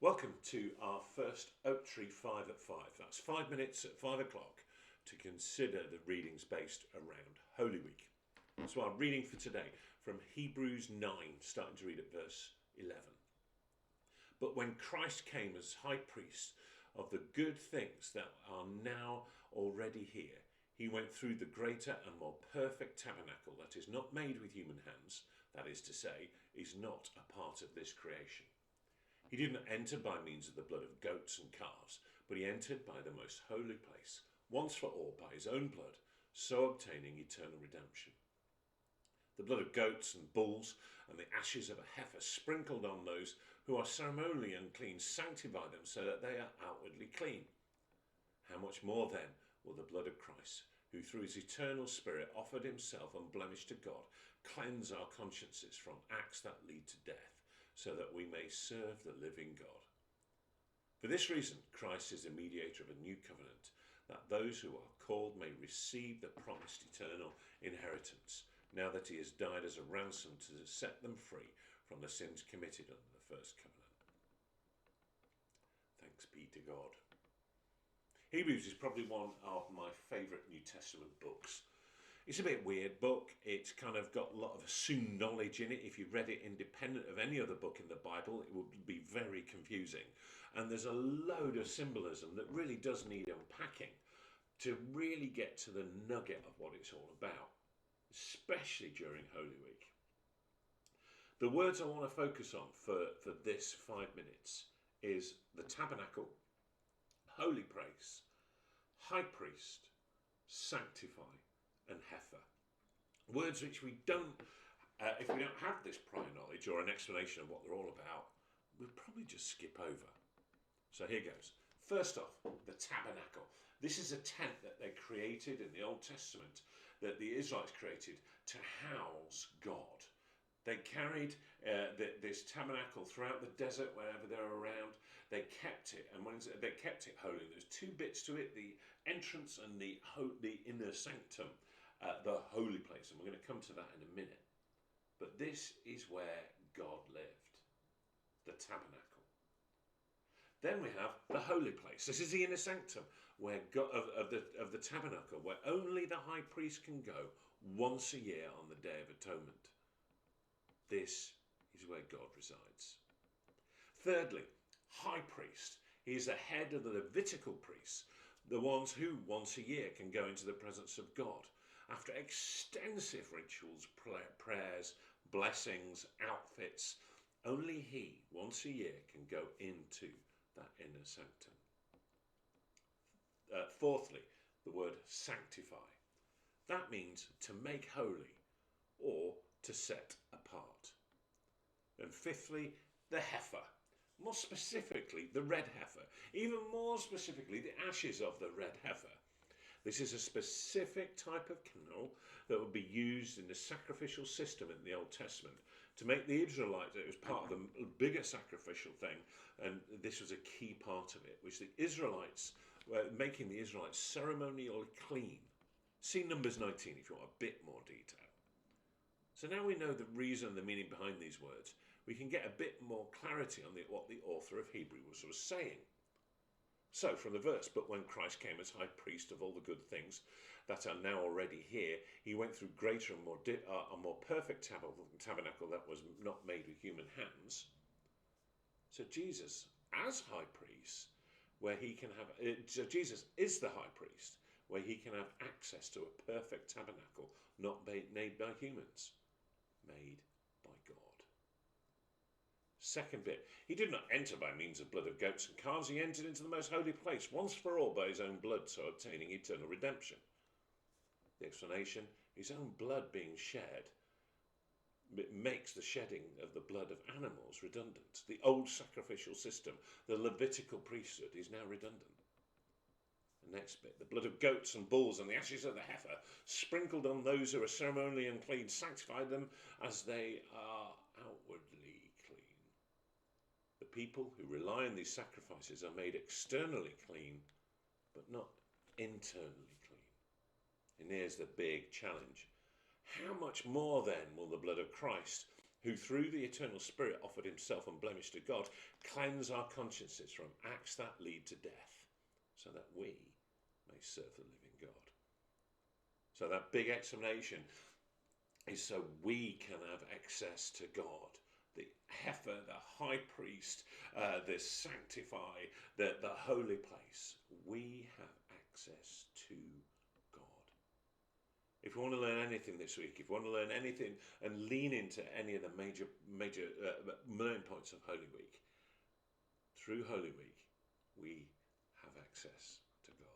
Welcome to our first Oak Tree 5 at 5. That's 5 minutes at 5 o'clock to consider the readings based around Holy Week. So our reading for today from Hebrews 9, starting to read at verse 11. But when Christ came as high priest of the good things that are now already here, he went through the greater and more perfect tabernacle that is not made with human hands, that is to say, is not a part of this creation. He did not enter by means of the blood of goats and calves, but he entered by the most holy place, once for all by his own blood, so obtaining eternal redemption. The blood of goats and bulls and the ashes of a heifer sprinkled on those who are ceremonially unclean sanctify them so that they are outwardly clean. How much more then will the blood of Christ, who through his eternal Spirit offered himself unblemished to God, cleanse our consciences from acts that lead to death, so that we may serve the living God. For this reason, Christ is the mediator of a new covenant, that those who are called may receive the promised eternal inheritance, now that he has died as a ransom to set them free from the sins committed under the first covenant. Thanks be to God. Hebrews is probably one of my favourite New Testament books. It's a bit weird book. It's kind of got a lot of assumed knowledge in it. If you read it independent of any other book in the Bible, it would be very confusing. And there's a load of symbolism that really does need unpacking to really get to the nugget of what it's all about, especially during Holy Week. The words I want to focus on for this 5 minutes is the tabernacle, holy place, high priest, sanctify, and heifer. Words which we don't, if we don't have this prior knowledge or an explanation of what they're all about, we'll probably just skip over. So here goes. First off, the tabernacle. This is a tent that they created in the Old Testament, that the Israelites created to house God. They carried this tabernacle throughout the desert wherever they're around. They kept it, and when they kept it holy, there's two bits to it: the entrance and the inner sanctum, the holy place. And we're going to come to that in a minute. But this is where God lived, the tabernacle. Then we have the holy place. This is the inner sanctum where God, of the tabernacle, where only the high priest can go once a year on the Day of Atonement. This is where God resides. Thirdly, high priest. He is the head of the Levitical priests, the ones who once a year can go into the presence of God. After extensive rituals, prayers, blessings, outfits, only he once a year can go into that inner sanctum. Fourthly, the word sanctify. That means to make holy or to set apart. And fifthly, the heifer. More specifically, the red heifer. Even more specifically, the ashes of the red heifer. This is a specific type of camel that would be used in the sacrificial system in the Old Testament to make the Israelites, it was part of the bigger sacrificial thing, and this was a key part of it, which the Israelites were making the Israelites ceremonially clean. See Numbers 19 if you want a bit more detail. So now we know the reason and the meaning behind these words, we can get a bit more clarity on what the author of Hebrews was saying. So from the verse, but when Christ came as high priest of all the good things that are now already here, he went through greater and more perfect tabernacle that was not made with human hands. So Jesus, as high priest, where he can have, so Jesus is the high priest, where he can have access to a perfect tabernacle, not made by humans, made by God. Second bit, he did not enter by means of blood of goats and calves. He entered into the most holy place, once for all by his own blood, so obtaining eternal redemption. The explanation, his own blood being shed, it makes the shedding of the blood of animals redundant. The old sacrificial system, the Levitical priesthood, is now redundant. The next bit, the blood of goats and bulls and the ashes of the heifer, sprinkled on those who are ceremonially unclean, sanctify them as they are outwardly clean. The people who rely on these sacrifices are made externally clean, but not internally clean. And here's the big challenge. How much more then will the blood of Christ, who through the eternal Spirit offered himself unblemished to God, cleanse our consciences from acts that lead to death, so that we may serve the living God. So that big explanation is so we can have access to God. The heifer, the high priest, the sanctify, the holy place. We have access to God. If you want to learn anything this week, if you want to learn anything and lean into any of the major main points of Holy Week, through Holy Week, we have access to God.